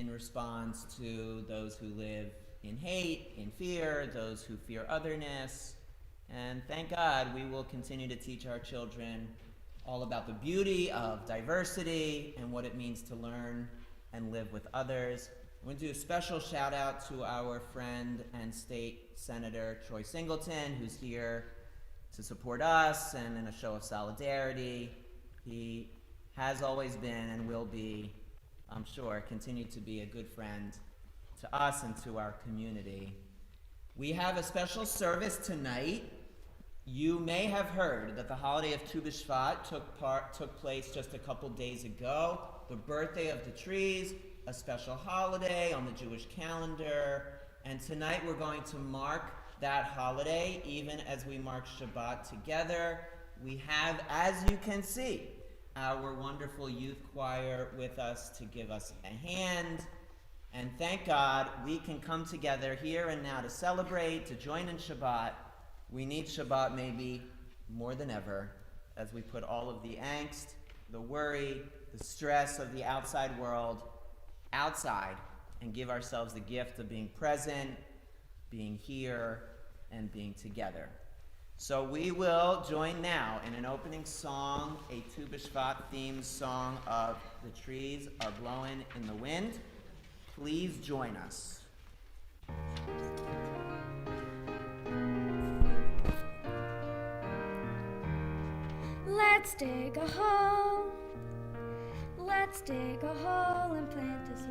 in response to those who live in hate, in fear, those who fear otherness. And thank God we will continue to teach our children all about the beauty of diversity and what it means to learn and live with others. I want to do a special shout out to our friend and state senator Troy Singleton, who's here to support us and in a show of solidarity. He has always been and will be, I'm sure, continue to be a good friend to us and to our community. We have a special service tonight. You may have heard that the holiday of Tu B'Shvat took place just a couple days ago, the birthday of the trees, a special holiday on the Jewish calendar, and tonight we're going to mark that holiday even as we mark Shabbat together. We have, as you can see, our wonderful youth choir with us to give us a hand. And thank God we can come together here and now to celebrate, to join in Shabbat. We need Shabbat maybe more than ever as we put all of the angst, the worry, the stress of the outside world outside and give ourselves the gift of being present, being here, and being together. So we will join now in an opening song, a Tu B'Shvat themed song of The Trees Are Blowing in the Wind. Please join us. Let's dig a hole. Let's dig a hole and plant a seed.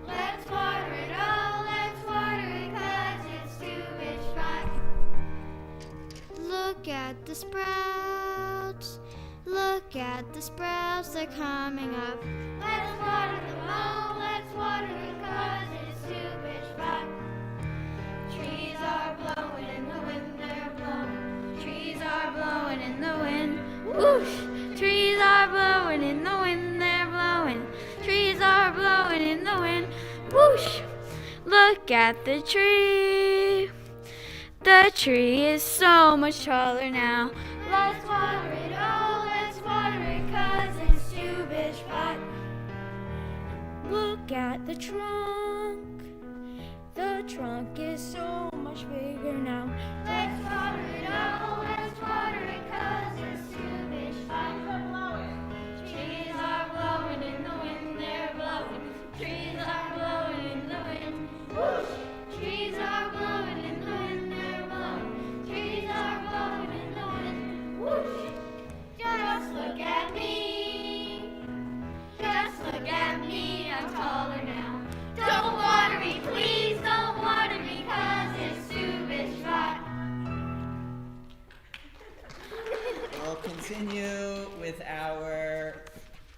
Let's water it all, let's water it 'cause it's Tu B'Shvat. Look at the sprouts. Look at the sprouts, they're coming up. Let's water them all, let's water it 'cause it's Tu B'Shvat. Trees are blowing in the wind, they're blowing. Trees are blowing in the wind. Whoosh! Trees are blowing in the wind, they're blowing. Trees are blowing in the wind. Whoosh! Look at the tree. The tree is so much taller now. Let's water it all, let's water it 'cause it's Tu B'Shvat. Look at the trunk. The trunk is so much bigger now. Let's water it all, let's water it 'cause it's Tu B'Shvat. Trees are blowing in the wind, they're blowing. Trees are blowing in the wind. Whoosh! Trees are blowing in the wind, they're blowing. Trees are blowing in the wind. Whoosh! Just look at me. Just look at me, I'm taller now. Don't water me, please don't water me 'cause it's Tu B'Shvat. We'll continue with our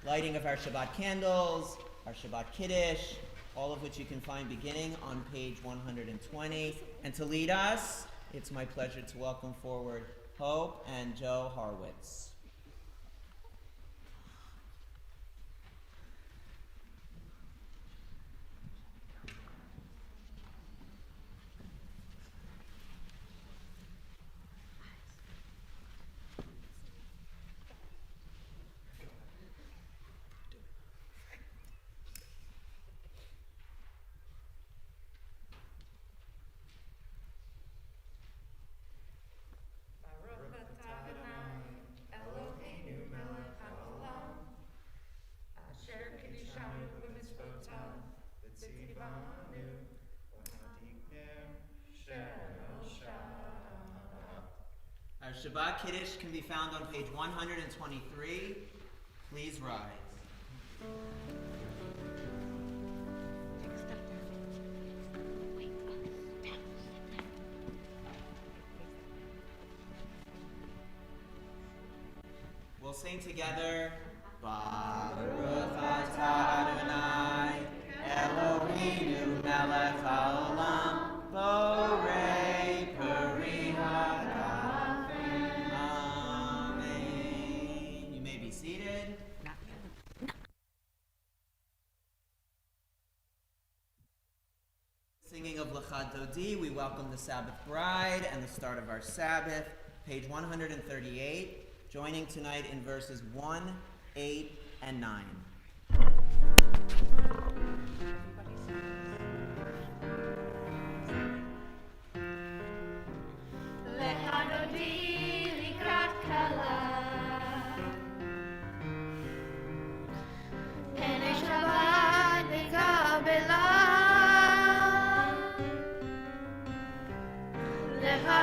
lighting of our Shabbat candles, our Shabbat Kiddush, all of which you can find beginning on page 120. And to lead us, it's my pleasure to welcome forward Hope and Joe Harwitz. Our Shabbat Kiddush can be found on page 123. Please rise. We'll sing together. Baruch atah Adonai, Eloheinu melech haolam, borei peri ha'arafim. Amen. You may be seated. Singing of L'cha Dodi, we welcome the Sabbath bride and the start of our Sabbath, page 138. Joining tonight in verses 1, 8, and 9.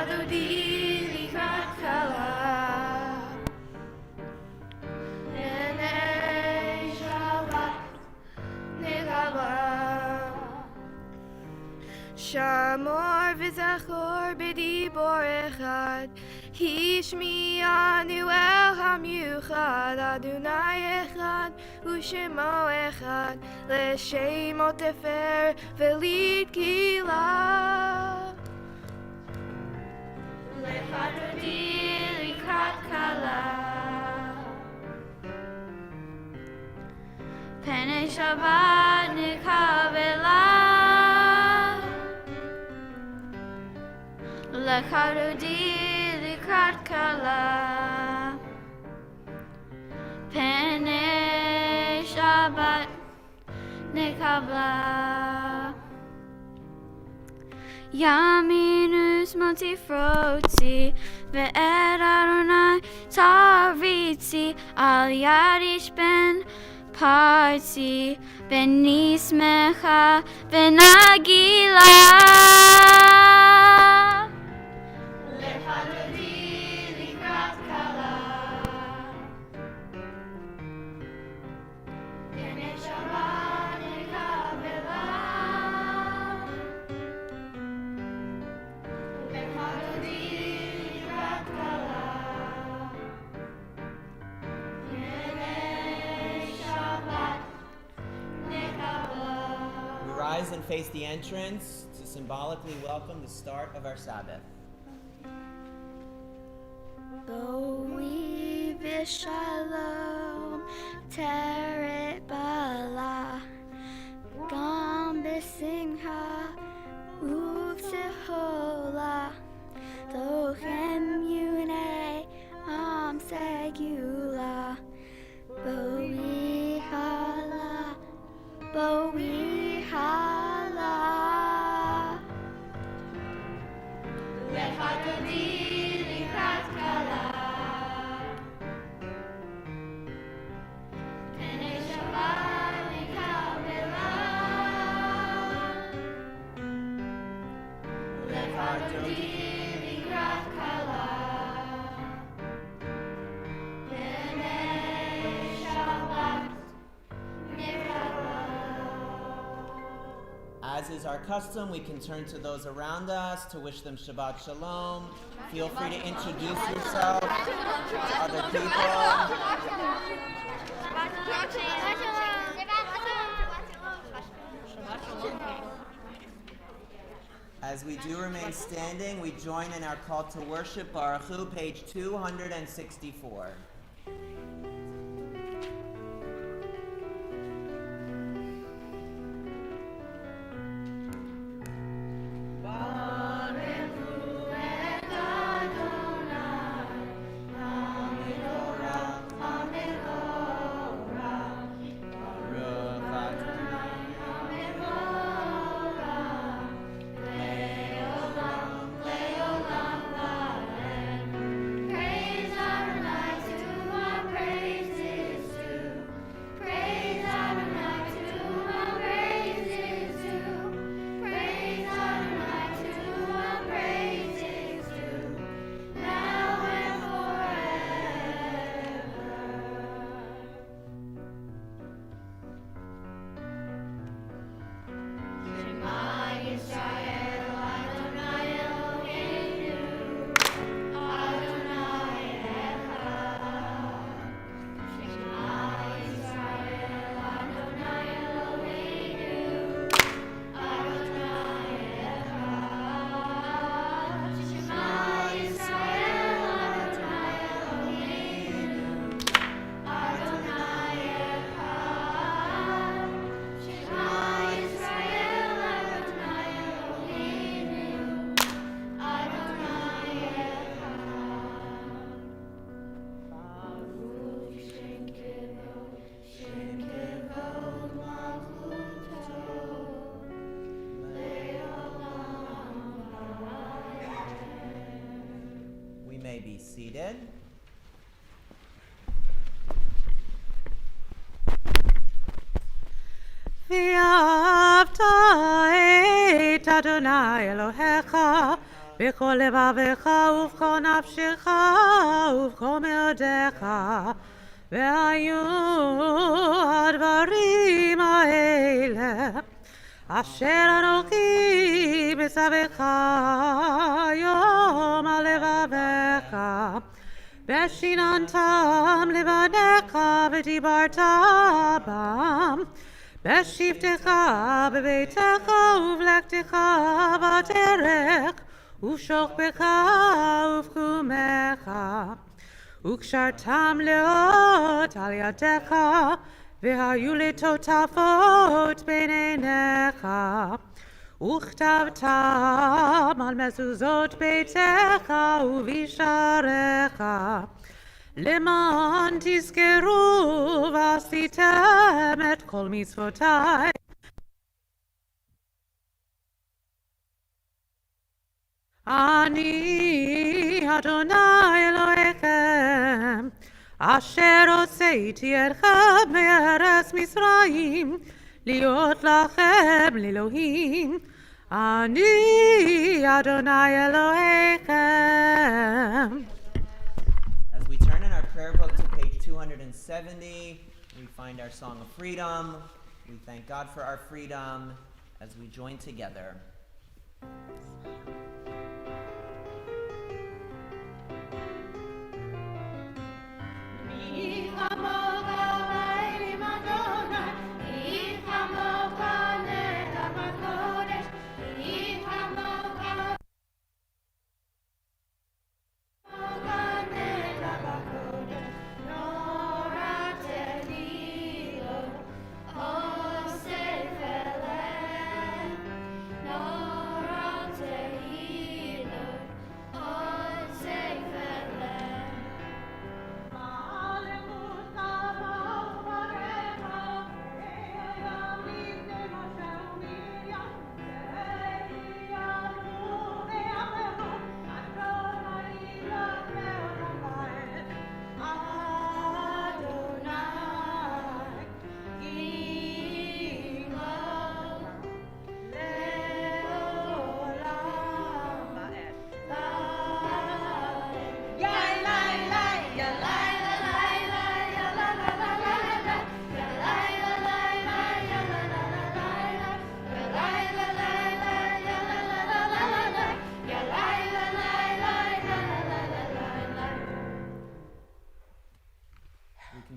חדודי לקראת כלה. עיני שבת נקבה. שמור וזכור בדיבור אחד, השמיענו אל המיוחד, אדוני אחד ושמו אחד, לשמו תפאר ולתהילה. לחדודי לקראת כלה, פני שבת נקבלה. לחדודי לקראת כלה, פני שבת נקבלה. ימין ושמאל תפרוצי, ואת אדוני תריצי, על יד איש בן פרצי, בני שמחה ונגילה. לחדודי לקראת כלה, פני שבת נקבלה. לחדודי לקראת כלה, פני שבת נקבלה. We rise and face the entrance to symbolically welcome the start of our Sabbath. Boi v'shalom teret bala, gam b'simcha uv'sehola, tochem yunei am segula. Boi hala, boi hala. Lechadodi likrat kala, Pnei Shabbat nikabela. Lechadodi likrat kala, Pnei Shabbat nikabela. As is our custom, we can turn to those around us to wish them Shabbat Shalom. Feel free to introduce yourself to other people. As we do remain standing, we join in our call to worship, Baruch Hu, page 264. May be seated. V'ahavta et Adonai Elohecha בכל לבבך ובכל נפשך ובכל מאודיך, והיו הדברים האלה אשר אנוכי מצווך היום על לבביך, ושיננתם לבניך ודיברת בם, בשבתך בביתך ובלכתך בדרך ובשוכבך ובקומך, וקשרתם לאות על ידיך, והיו לטוטפות בין עיניך, וכתבתם על מזוזות ביתך ובשעריך, למען תזכרו ועשיתם את כל מצוותיי. אני אדוני אלוהיכם, אשר הוצאתי אתכם מארץ מצרים, להיות לכם לאלוהים. אני אדוני אלוהיכם. As we turn in our prayer book to page 270, we find our song of freedom. We thank God for our freedom as we join together.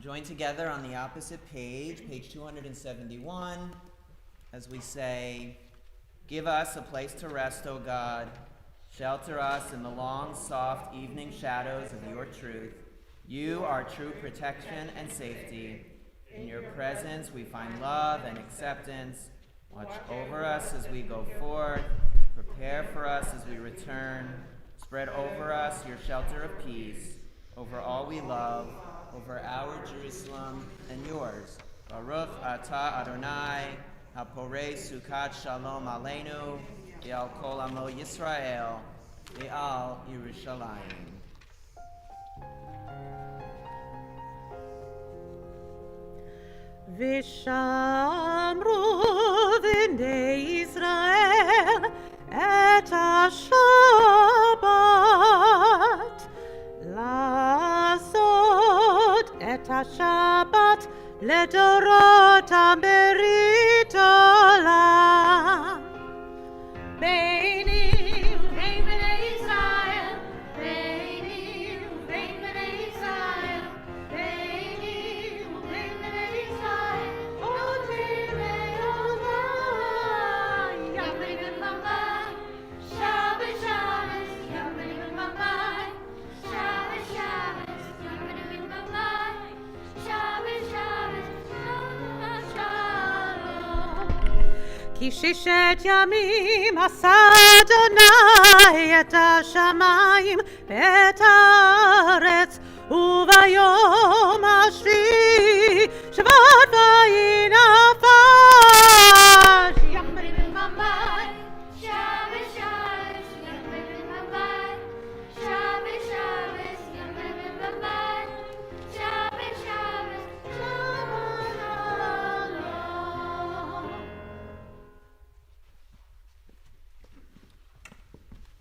Join together on the opposite page, page 271, as we say, "Give us a place to rest, O God. Shelter us in the long, soft evening shadows of your truth. You are true protection and safety. In your presence we find love and acceptance. Watch over us as we go forth. Prepare for us as we return. Spread over us your shelter of peace, over all we love, over our Jerusalem and yours. Baruch atah Adonai, haporei sukat shalom aleinu, ve'al kol amo Yisrael, ve'al Yerushalayim." ושמרו בני ישראל את השבת, לעשות את השבת לדורותם ברית עולם. ביני ובין בני ישראל, ביני ובין בני ישראל, ביני ובין בני ישראל, עוד ימי עולם. ימי במבט, שבת שבת, ימי במבט, שבת שבת, ימי במבט, שבת שבת, שלום. כי ששת ימים עשה אדוני את השמיים ואת הארץ, וביום השביעי שבת ויהי נפש. ימי במבט, שבת שבת, ימי במבט, שבת שבת, ימי במבט, שבת שבת, שבת שלום.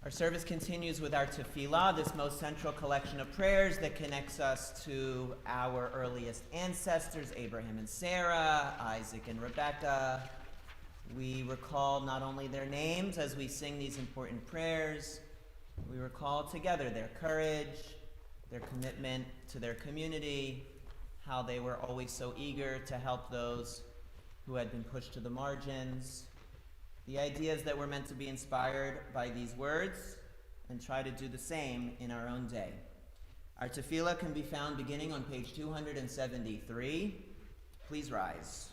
Our service continues with our tefillah, this most central collection of prayers that connects us to our earliest ancestors, Abraham and Sarah, Isaac and Rebekah. We recall not only their names as we sing these important prayers, we recall together their courage, their commitment to their community, how they were always so eager to help those who had been pushed to the margins. The ideas that we're meant to be inspired by these words and try to do the same in our own day. Our tefillah can be found beginning on page 273. Please rise.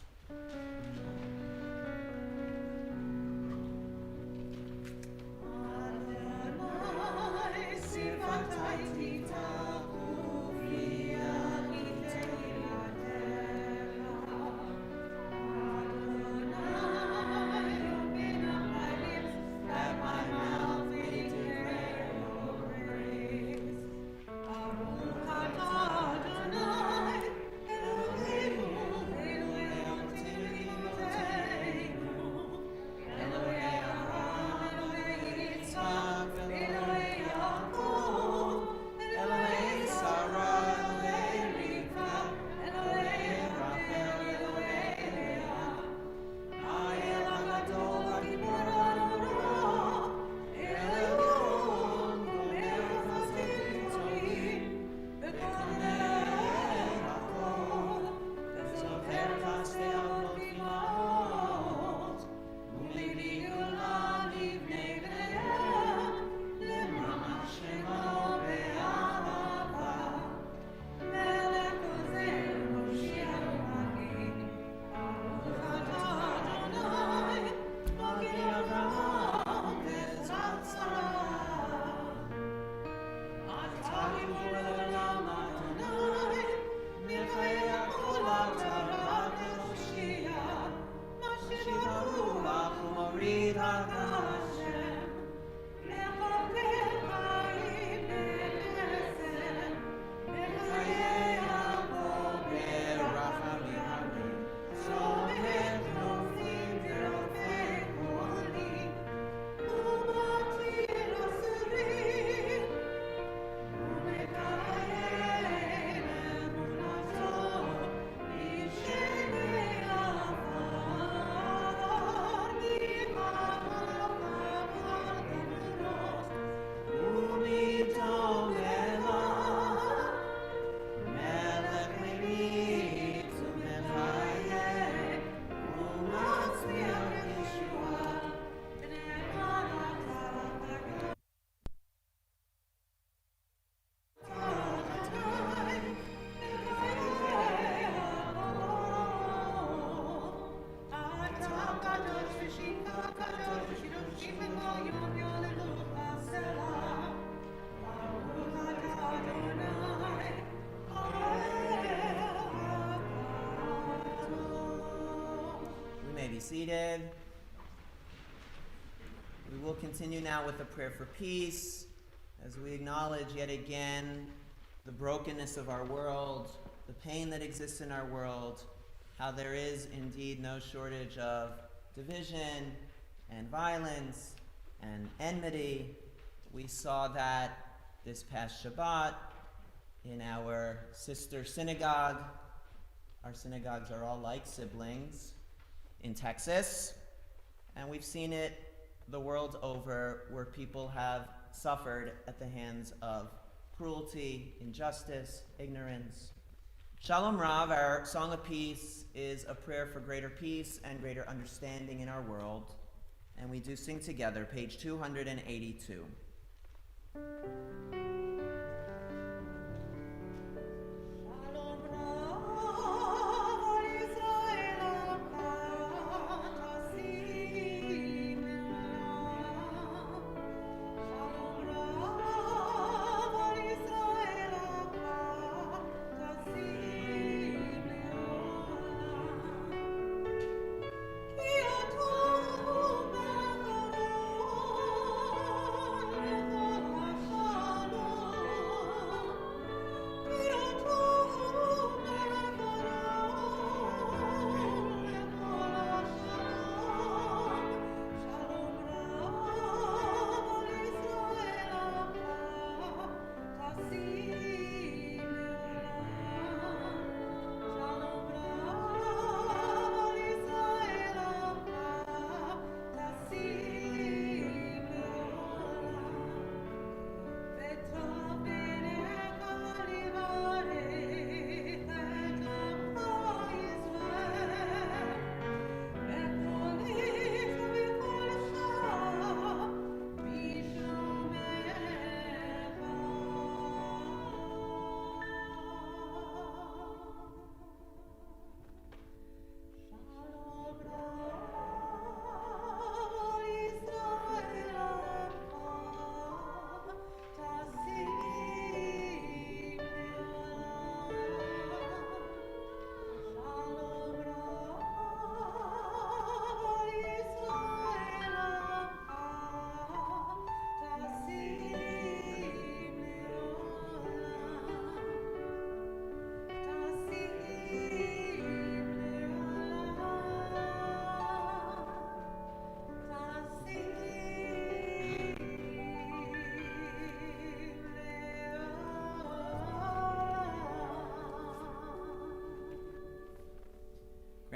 Be seated. We will continue now with a prayer for peace as we acknowledge yet again the brokenness of our world, the pain that exists in our world, how there is indeed no shortage of division and violence and enmity. We saw that this past Shabbat in our sister synagogue. Our synagogues are all like siblings in Texas, and we've seen it the world over where people have suffered at the hands of cruelty, injustice, ignorance. Shalom Rav, our Song of Peace, is a prayer for greater peace and greater understanding in our world, and we do sing together, page 282. Shalom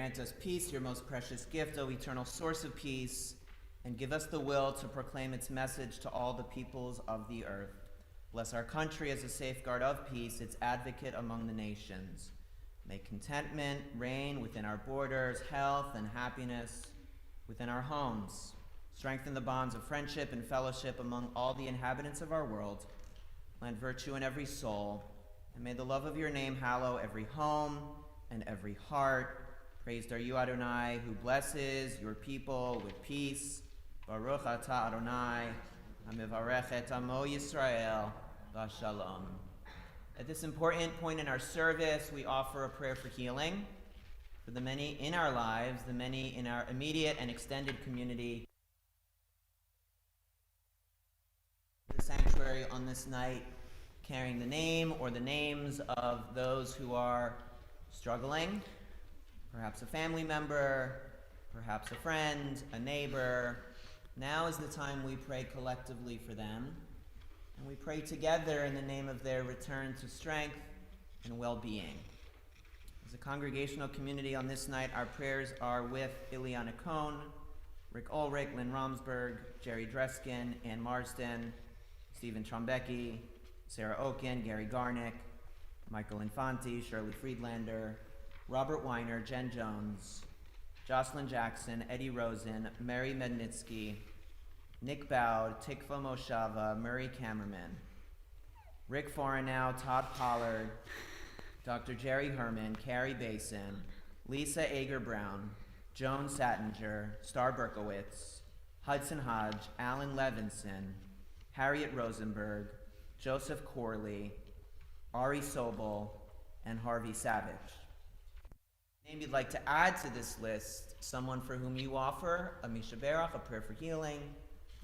grant us peace, your most precious gift, O eternal source of peace, and give us the will to proclaim its message to all the peoples of the earth. Bless our country as a safeguard of peace, its advocate among the nations. May contentment reign within our borders, health and happiness within our homes. Strengthen the bonds of friendship and fellowship among all the inhabitants of our world. Plant virtue in every soul, and may the love of your name hallow every home and every heart. Praised are you, Adonai, who blesses your people with peace. Baruch atah Adonai, hamivarech et amo Yisrael, b'shalom. At this important point in our service, we offer a prayer for healing for the many in our lives, the many in our immediate and extended community. The sanctuary on this night, carrying the name or the names of those who are struggling, perhaps a family member, perhaps a friend, a neighbor. Now is the time we pray collectively for them, and we pray together in the name of their return to strength and well-being. As a congregational community on this night, our prayers are with Ileana Cohn, Rick Ulrich, Lynn Romsberg, Jerry Dreskin, Ann Marsden, Stephen Trombecki, Sarah Oken, Gary Garnick, Michael Infanti, Shirley Friedlander, Robert Weiner, Jen Jones, Jocelyn Jackson, Eddie Rosen, Mary Mednitsky, Nick Bowd, Tikva Moshava, Murray Kammerman, Rick Forenow, Todd Pollard, Dr. Jerry Herman, Carrie Basin, Lisa Ager-Brown, Joan Sattinger, Star Berkowitz, Hudson Hodge, Alan Levinson, Harriet Rosenberg, Joseph Corley, Ari Sobel, and Harvey Savage. Name you'd like to add to this list, someone for whom you offer a Misha Berach, a prayer for healing,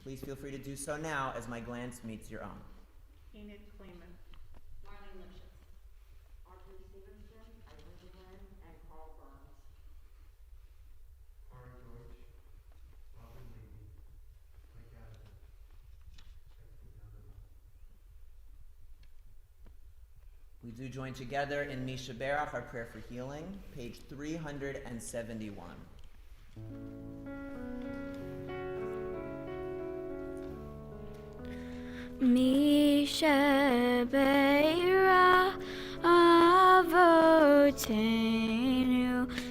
please feel free to do so now as my glance meets your own. Enid Kleeman, Marlene Lipschitz, Audrey Stevenson, Isaac Lynn, and Carl Burns. Ari Deutsch, Robin Levy, Mike Addison, We do join together in Misha Berach, our prayer for healing, page 371. Misha Beira Avotenu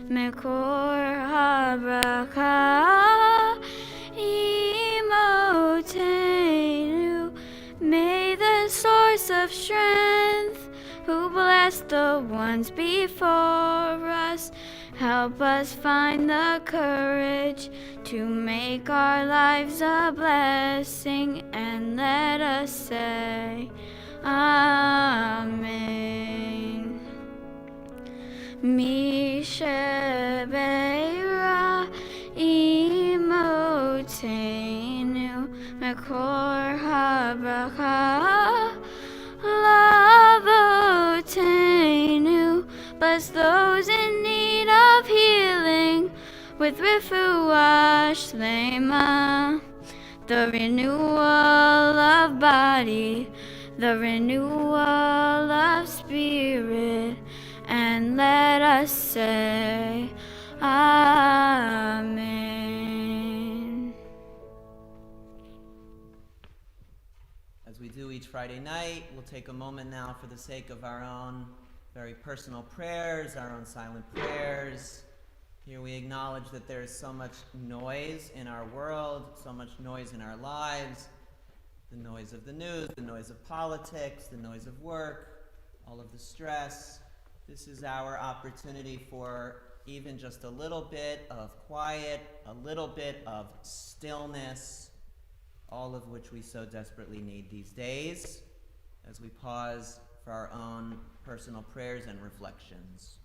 Mekor Habraka Imotenu. May the source of strength, who blessed the ones before us, help us find the courage to make our lives a blessing, and let us say Amen. Misha Beira Imotenu Mekor Habraka Lavotenu. Bless those in need of healing with refuah shlema, the renewal of body, the renewal of spirit, and let us say Amen. As we do each Friday night, we'll take a moment now for the sake of our own very personal prayers, our own silent prayers. Here we acknowledge that there is so much noise in our world, so much noise in our lives, the noise of the news, the noise of politics, the noise of work, all of the stress. This is our opportunity for even just a little bit of quiet, a little bit of stillness, all of which we so desperately need these days, as we pause for our own personal prayers and reflections.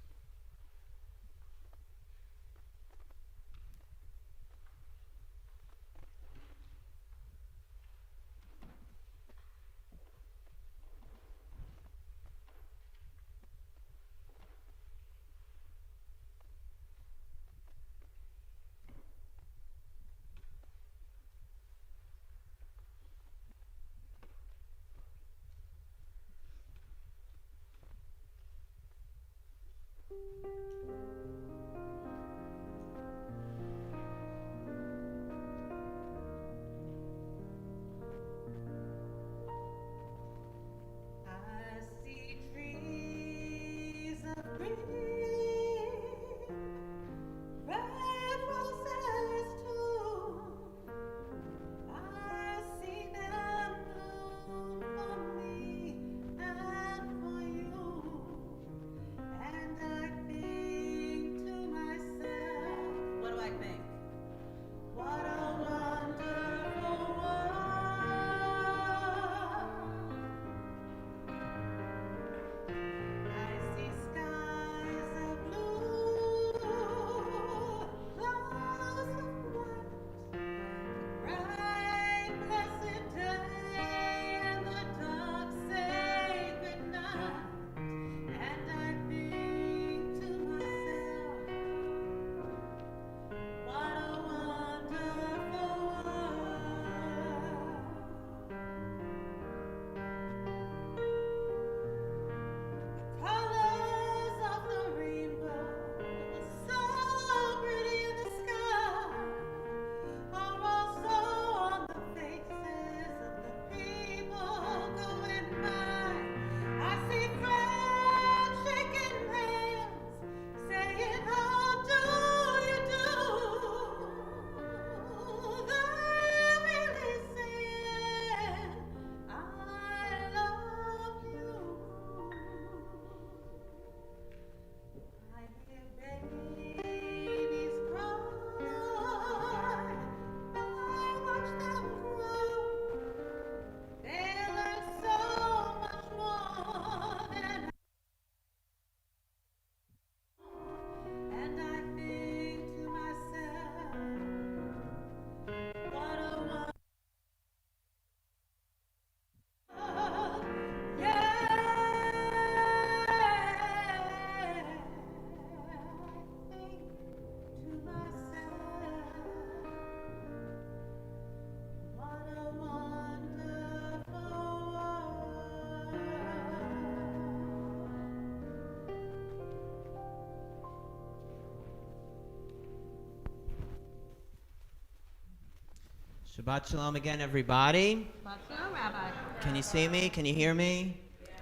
Shabbat shalom again, everybody. Shabbat shalom, Rabbi. Can you see me? Can you hear me?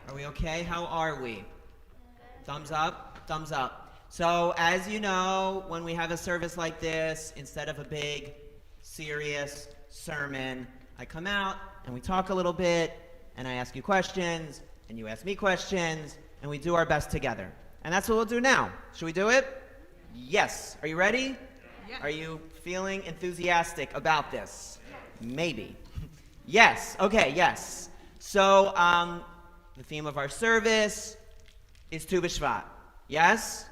Are we okay? How are we? Thumbs up? Thumbs up. So, as you know, when we have a service like this, instead of a big, serious sermon, I come out and we talk a little bit, and I ask you questions, and you ask me questions, and we do our best together. And that's what we'll do now. Should we do it? Yes. Are you ready? Yes. Are you feeling enthusiastic about this? Maybe. Yes. Okay, yes. So, the theme of our service is Tu B'Shvat. Yes?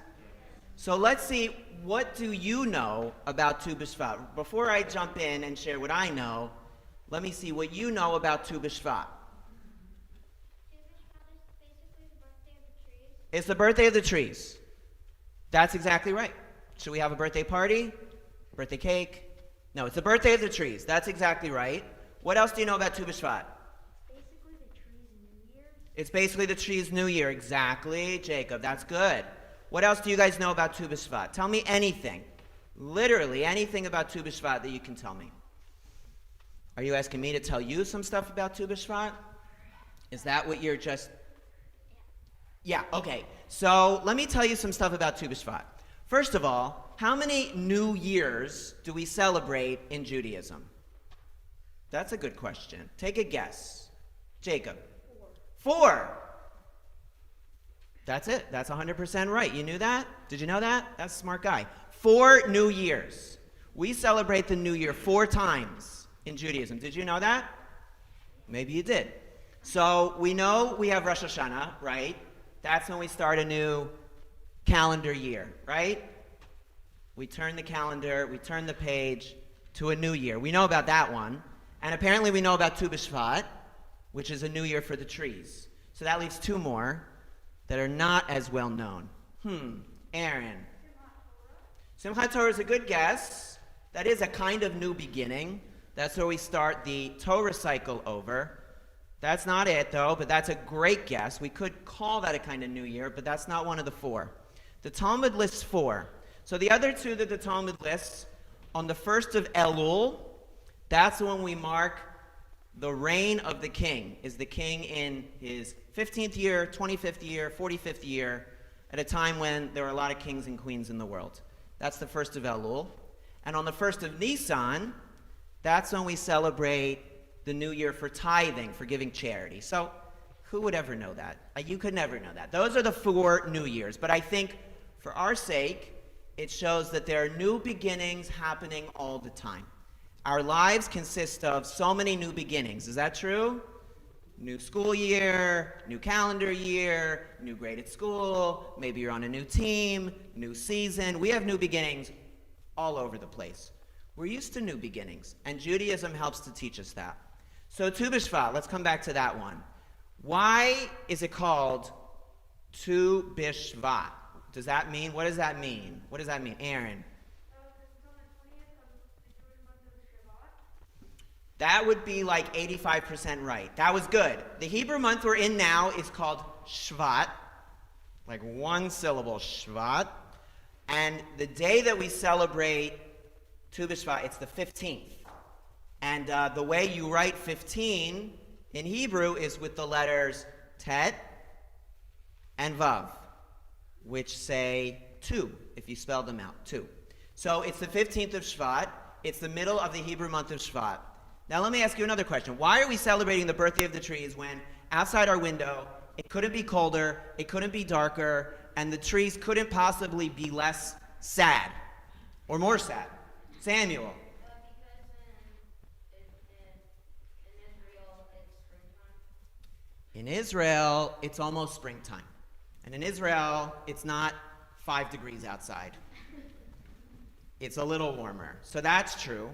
So let's see, what do you know about Tu B'Shvat? Before I jump in and share what I know, let me see what you know about Tu B'Shvat. It's the birthday of the trees. That's exactly right. Should we have a birthday party? Birthday cake? No, it's the birthday of the trees. That's exactly right. What else do you know about Tu B'Shvat? It's basically the trees' new year. Exactly, Jacob. That's good. What else do you guys know about Tu B'Shvat? Tell me anything. Literally anything about Tu B'Shvat that you can tell me. Are you asking me to tell you some stuff about Tu B'Shvat? Is that what you're just... Yeah, okay. So let me tell you some stuff about Tu B'Shvat. First of all, how many New Years do we celebrate in Judaism? That's a good question. Take a guess. Jacob. 4. That's it. That's 100% right. You knew that? Did you know that? That's a smart guy. 4 New Years. We celebrate the New Year 4 times in Judaism. Did you know that? Maybe you did. So we know we have Rosh Hashanah, right? That's when we start a new calendar year, right? We turn the calendar, we turn the page to a new year. We know about that one. And apparently we know about Tu B'Shvat, which is a new year for the trees. So that leaves 2 more that are not as well known. Aaron. Simchat Torah is a good guess. That is a kind of new beginning. That's where we start the Torah cycle over. That's not it, though, but that's a great guess. We could call that a kind of new year, but that's not one of the 4. The Talmud lists 4. So the other 2 that the Talmud lists, on the 1st of Elul, that's when we mark the reign of the king. Is the king in his 15th year, 25th year, 45th year, at a time when there are a lot of kings and queens in the world. That's the 1st of Elul. And on the 1st of Nisan, that's when we celebrate the new year for tithing, for giving charity. So who would ever know that? You could never know that. Those are the 4 New Years. But I think for our sake, it shows that there are new beginnings happening all the time. Our lives consist of so many new beginnings. Is that true? New school year, new calendar year, new grade at school, maybe you're on a new team, new season. We have new beginnings all over the place. We're used to new beginnings, and Judaism helps to teach us that. So Tu B'Shvat, let's come back to that one. Why is it called Tu B'Shvat? Does that mean, what does that mean? What does that mean? Aaron? That would be like 85% right. That was good. The Hebrew month we're in now is called Shvat, like 1 syllable, Shvat. And the day that we celebrate Tu B'Shvat, it's the 15th. And the way you write 15 in Hebrew is with the letters Tet and Vav, which say 2, if you spell them out, 2. So it's the 15th of Shvat. It's the middle of the Hebrew month of Shvat. Now let me ask you another question. Why are we celebrating the birthday of the trees when outside our window it couldn't be colder, it couldn't be darker, and the trees couldn't possibly be less sad or more sad? Samuel. In Israel, it's almost springtime. And in Israel, it's not 5 degrees outside. It's a little warmer. So that's true.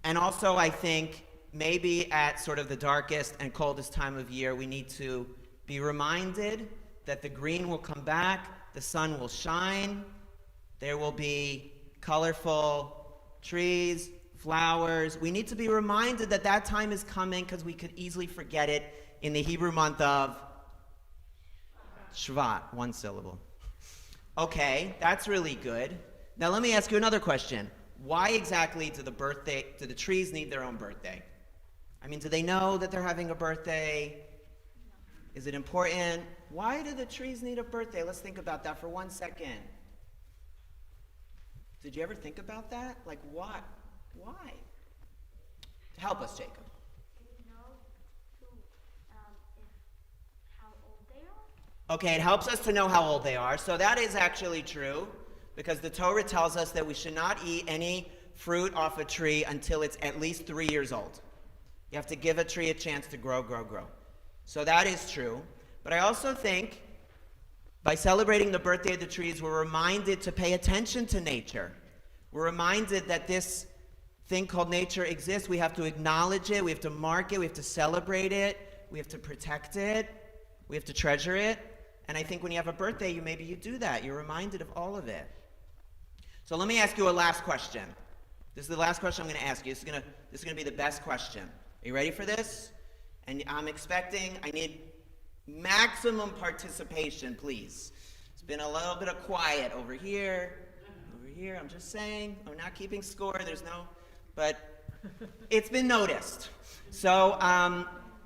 And also, I think maybe at sort of the darkest and coldest time of year, we need to be reminded that the green will come back, the sun will shine, there will be colorful trees, flowers. We need to be reminded that that time is coming because we could easily forget it in the Hebrew month of Shvat, 1 syllable. Okay, that's really good. Now let me ask you another question. why exactly do the trees need their own birthday? I mean, do they know that they're having a birthday? Is it important? Why do the trees need a birthday? Let's think about that for 1 second. Did you ever think about that? Like, why? Why? Help us, Jacob. How old they are? Okay, it helps us to know how old they are. So that is actually true, because the Torah tells us that we should not eat any fruit off a tree until it's at least 3 years old. You have to give a tree a chance to grow. So that is true. But I also think by celebrating the birthday of the trees, we're reminded to pay attention to nature. We're reminded that this thing called nature exists. We have to acknowledge it. We have to mark it. We have to celebrate it. We have to protect it. We have to treasure it. And I think when you have a birthday, maybe you do that. You're reminded of all of it. So let me ask you a last question. This is the last question I'm going to ask you. This is going to be the best question. Are you ready for this? And I need maximum participation, please. It's been a little bit of quiet over here. I'm just saying. I'm not keeping score. But it's been noticed. So,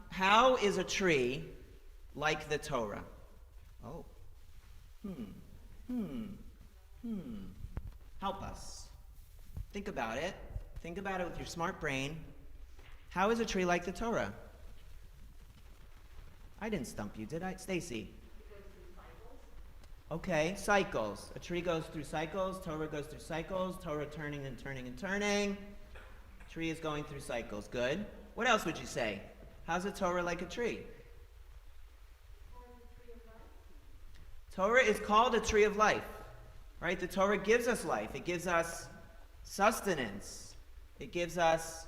how is a tree like the Torah? Oh. Help us. Think about it. Think about it with your smart brain. How is a tree like the Torah? I didn't stump you, did I? Stacy? It goes through cycles. Okay, cycles. A tree goes through cycles. Torah goes through cycles. Torah turning and turning and turning. Tree is going through cycles. Good. What else would you say? How's a Torah like a tree? Torah is called a tree of life. Right? The Torah gives us life. It gives us sustenance. It gives us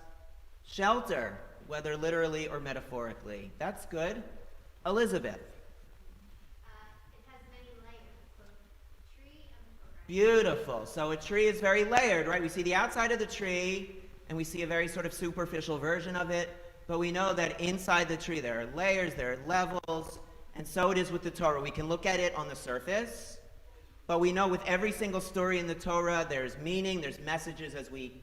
shelter, whether literally or metaphorically. That's good. Elizabeth. It has many layers, both tree and Torah. Beautiful. So a tree is very layered, right? We see the outside of the tree, and we see a very sort of superficial version of it, but we know that inside the tree there are layers, there are levels, and so it is with the Torah. We can look at it on the surface, but we know with every single story in the Torah, there's meaning, there's messages as we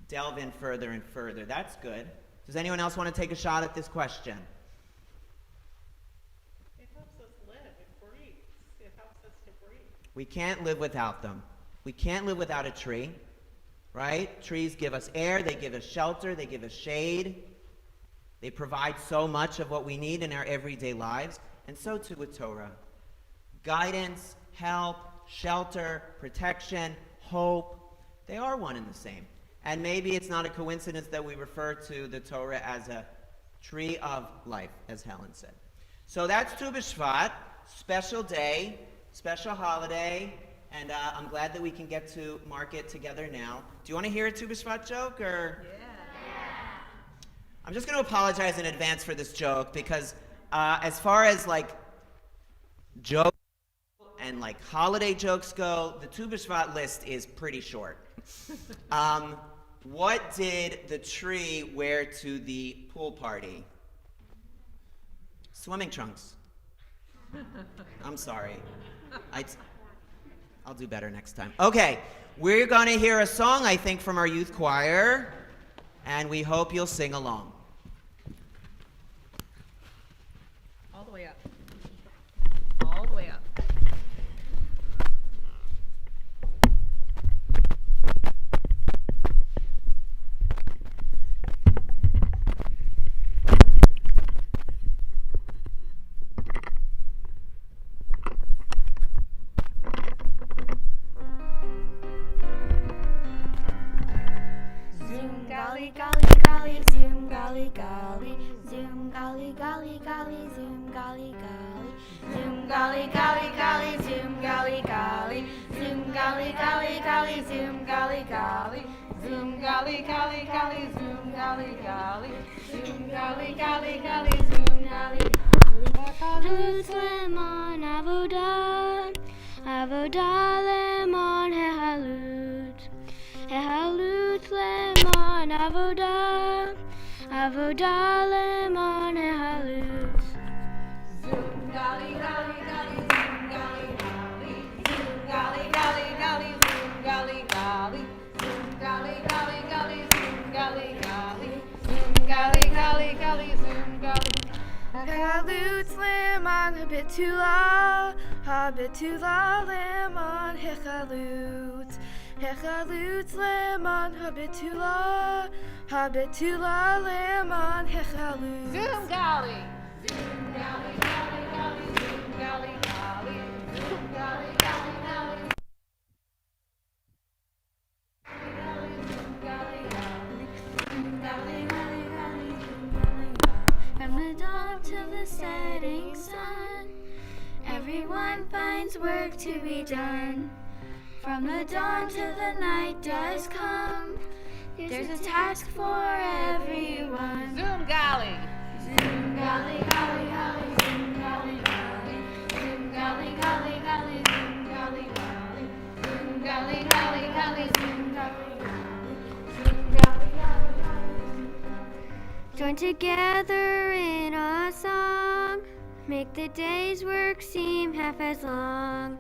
delve in further and further. That's good. Does anyone else want to take a shot at this question? It helps us live. It breathes. It helps us to breathe. We can't live without them. We can't live without a tree, right? Trees give us air, they give us shelter, they give us shade. They provide so much of what we need in our everyday lives, and so too with Torah. Guidance, help, shelter, protection, hope, they are one and the same. And maybe it's not a coincidence that we refer to the Torah as a tree of life, as Helen said. So that's Tu B'Shvat, special day, special holiday, and I'm glad that we can get to mark it together now. Do you want to hear a Tu B'Shvat joke, or? Yeah. I'm just going to apologize in advance for this joke, because as far as like jokes and like holiday jokes go, the Tu B'Shvat list is pretty short. What did the tree wear to the pool party? Swimming trunks. I'm sorry. I'll do better next time. Okay, we're going to hear a song, I think, from our youth choir, and we hope you'll sing along. All the way up. All the way up. Golly, golly, golly, zoom, golly, golly, zoom, golly, golly, golly, zoom, golly, golly, zoom, golly, golly, golly, zoom, golly, golly, zoom, golly, golly, golly, zoom, golly, golly, zoom, golly, golly, golly, zoom, golly, golly, zoom, golly, golly, golly, zoom, golly, golly. Jerusalem avodah, avodah lemon hehalut, hehalut lemon avodah, avodah lemon hehalut. Zoom golly golly golly, zoom golly golly, zoom golly golly golly, zoom golly golly, zoom golly. Hechalut lemon habitula, habitula lemon hechalut. Hechalut lemon habitula, habitula lemon hechalut. Zoom golly. Zoom golly, golly, golly, zoom golly, golly. Zoom golly, golly, golly. From the dawn till the setting sun, everyone finds work to be done. From the dawn till the night does come, there's a task for everyone. Zoom golly. Zoom golly, golly, golly, zoom golly, golly. Zoom golly, golly, golly, zoom golly, golly. Zoom golly, golly, golly, zoom golly, golly. Zoom golly, golly, golly. Join together in a song, make the day's work seem half as long.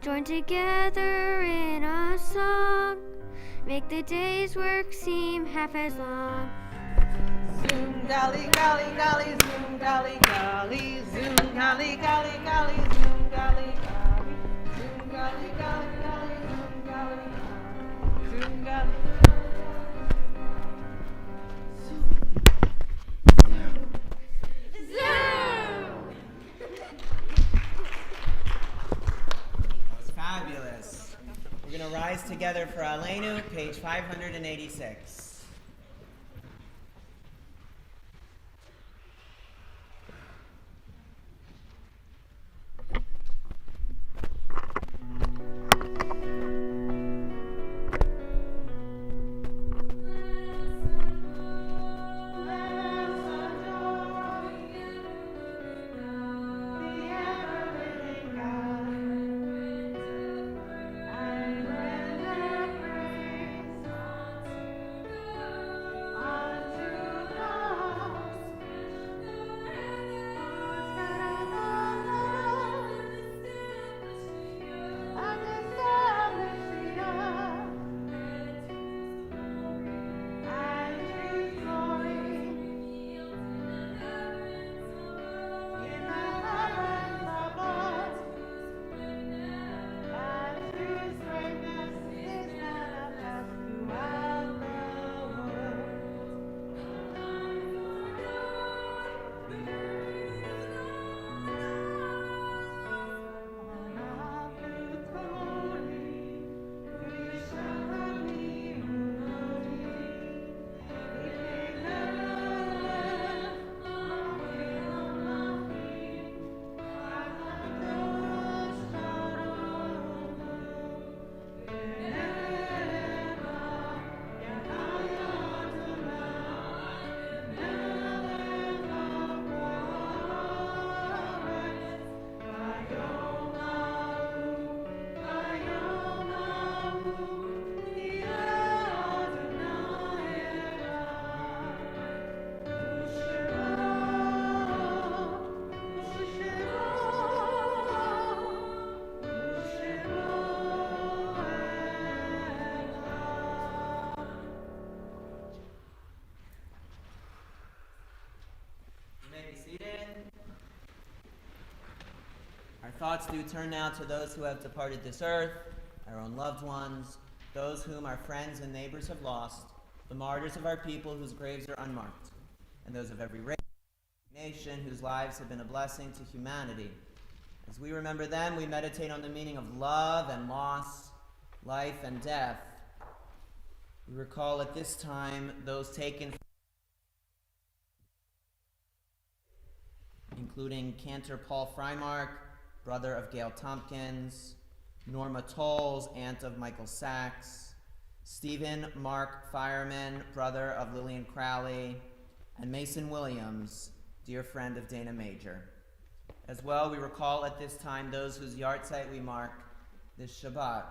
Join together in a song, make the day's work seem half as long. Zoom golly, golly, golly, zoom golly, golly. Zoom golly, golly, golly, zoom golly, golly. Zoom golly, golly, golly, zoom golly, golly. Zoom golly. That was fabulous. We're going to rise together for Aleinu, page 586. Our thoughts do turn now to those who have departed this earth, our own loved ones, those whom our friends and neighbors have lost, the martyrs of our people whose graves are unmarked, and those of every race, nation whose lives have been a blessing to humanity. As we remember them, we meditate on the meaning of love and loss, life and death. We recall at this time those taken, including Cantor Paul Freimark, brother of Gail Tompkins, Norma Tolles, aunt of Michael Sachs, Stephen Mark Fireman, brother of Lillian Crowley, and Mason Williams, dear friend of Dana Major. As well, we recall at this time those whose yahrzeit we mark this Shabbat.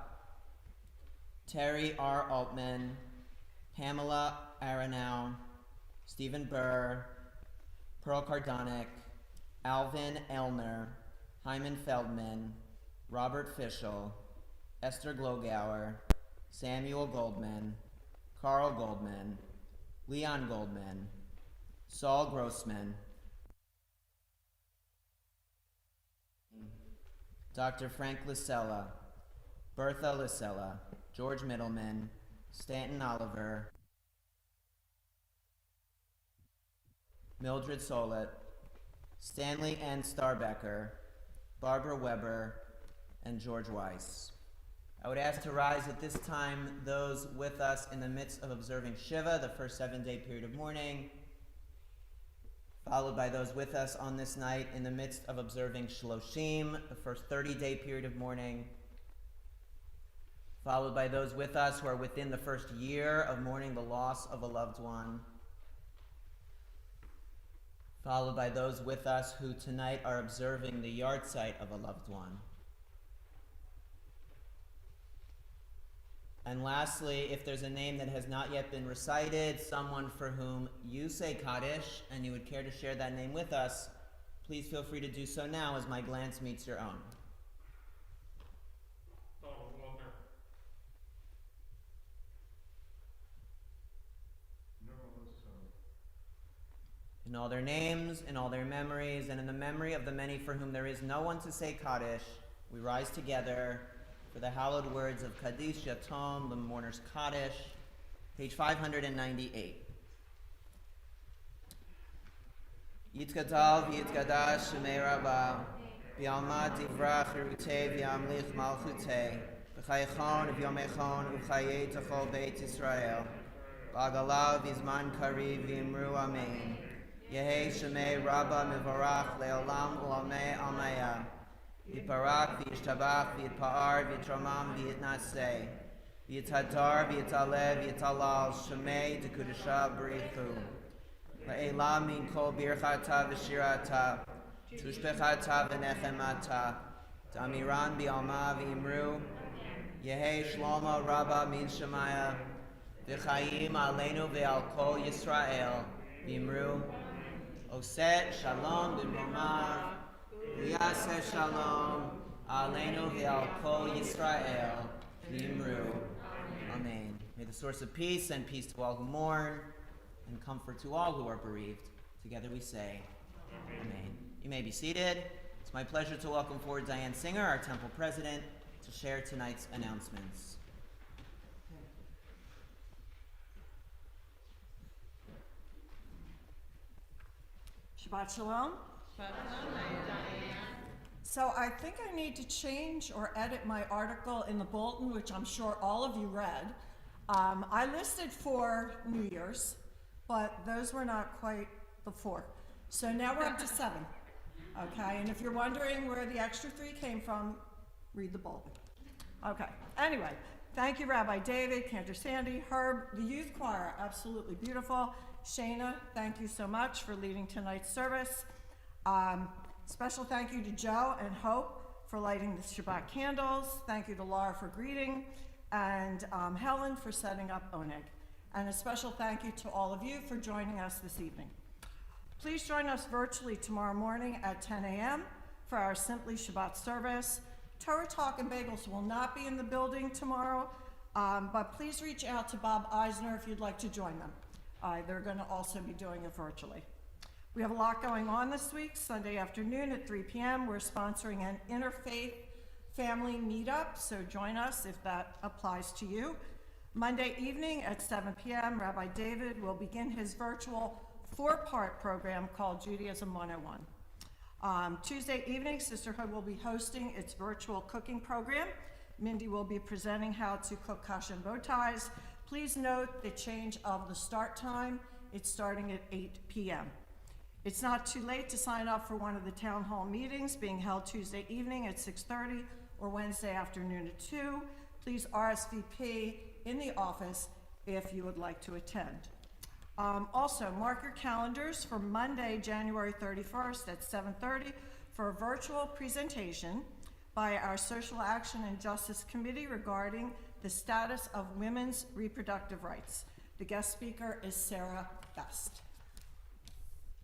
Terry R. Altman, Pamela Aronow, Stephen Burr, Pearl Cardonic, Alvin Elner, Hyman Feldman, Robert Fischel, Esther Glogauer, Samuel Goldman, Carl Goldman, Leon Goldman, Saul Grossman, Dr. Frank Lisella, Bertha Lisella, George Middleman, Stanton Oliver, Mildred Solet, Stanley N. Starbecker, Barbara Weber, and George Weiss. I would ask to rise at this time those with us in the midst of observing Shiva, the first 7-day period of mourning, followed by those with us on this night in the midst of observing Shloshim, the first 30-day period of mourning, followed by those with us who are within the first year of mourning the loss of a loved one, followed by those with us who tonight are observing the yahrzeit of a loved one. And lastly, if there's a name that has not yet been recited, someone for whom you say Kaddish, and you would care to share that name with us, please feel free to do so now as my glance meets your own. In all their names, in all their memories, and in the memory of the many for whom there is no one to say Kaddish, we rise together for the hallowed words of Kaddish Yatom, the mourner's Kaddish, page 598. Yitkadav Yitkadash Shemei Rabbah, B'yalma Divrach Yerutei V'yamlich Malchutei, B'chayechon V'yomechon U'chayei Techol Beit Yisrael, B'agalav V'zman Kariv V'imru Amen. Yehei Shemei Rabbah Mivarach Le'olam U'amei Amaya. V'yiparak, v'yishtabach, v'yitpa'ar, v'yitramam, v'yitnaseh, v'yitadar, v'yitaleh, v'yitalal, shemei dekudesha b'richu. La'elam min kol birchata v'shirata, tushbechata v'nechemata, d'amiran bi'alma v'imru, Yehei shlomo rabba min shemaya, v'chayim aleinu ve'al kol Yisrael, v'imru, oset shalom b'mromav, V'yaseh shalom, aleinu ve'al kol Yisrael, v'yimru. Amen. May the source of peace send peace to all who mourn, and comfort to all who are bereaved. Together we say, Amen. You may be seated. It's my pleasure to welcome forward Diane Singer, our temple president, to share tonight's announcements. Shabbat Shalom. So I think I need to change or edit my article in the bulletin, which I'm sure all of you read. I listed 4 New Year's, but those were not quite the 4. So now we're up to 7. Okay, and if you're wondering where the extra 3 came from, read the bulletin. Okay, anyway, thank you, Rabbi David, Cantor Sandy, Herb, the youth choir, absolutely beautiful. Shayna, thank you so much for leading tonight's service. Special thank you to Joe and Hope for lighting the Shabbat candles. Thank you to Laura for greeting, and Helen for setting up Oneg. And a special thank you to all of you for joining us this evening. Please join us virtually tomorrow morning at 10 a.m. for our Simply Shabbat service. Torah Talk and Bagels will not be in the building tomorrow, but please reach out to Bob Eisner if you'd like to join them. They're going to also be doing it virtually. We have a lot going on this week. Sunday afternoon at 3 p.m. we're sponsoring an interfaith family meetup, so join us if that applies to you. Monday evening at 7 p.m. Rabbi David will begin his virtual 4-part program called Judaism 101. Tuesday evening, Sisterhood will be hosting its virtual cooking program. Mindy will be presenting how to cook kasha and bow ties. Please note the change of the start time. It's starting at 8 p.m. It's not too late to sign up for one of the town hall meetings being held Tuesday evening at 6:30 or Wednesday afternoon at 2. Please RSVP in the office if you would like to attend. Also, mark your calendars for Monday, January 31st at 7:30 for a virtual presentation by our Social Action and Justice Committee regarding the status of women's reproductive rights. The guest speaker is Sarah Best.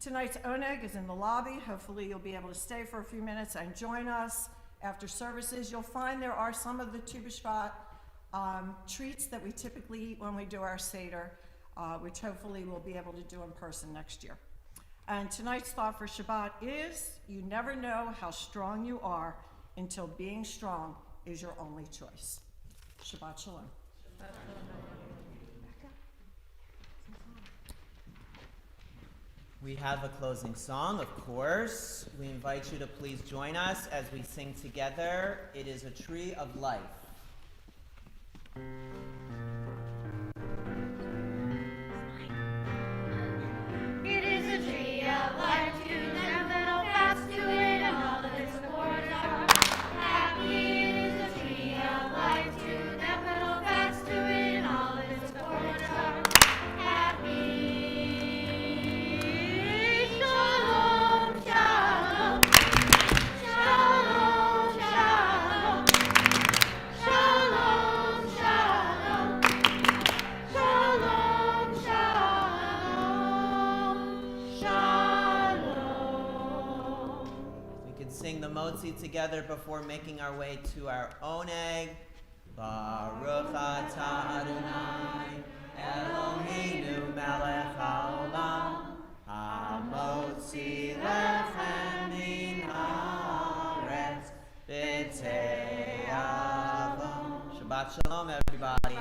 Tonight's Oneg is in the lobby. Hopefully you'll be able to stay for a few minutes and join us after services. You'll find there are some of the Tu B'Shvat treats that we typically eat when we do our Seder, which hopefully we'll be able to do in person next year. And tonight's thought for Shabbat is, you never know how strong you are until being strong is your only choice. Shabbat Shalom. We have a closing song, of course. We invite you to please join us as we sing together. It is a tree of life. It is a tree of life to them that hold fast to it, and all of its supporters are happy. It is a tree of life to them that hold fast to it, and all of its supporters are happy. Shalom, shalom, shalom, shalom, shalom, shalom, shalom, shalom, shalom. We can sing the motzi together before making our way to our oneg. Baruch atah Adonai Eloheinu melech haolam hamotzi lechem min haaretz b'tei avon. Shabbat shalom, everybody.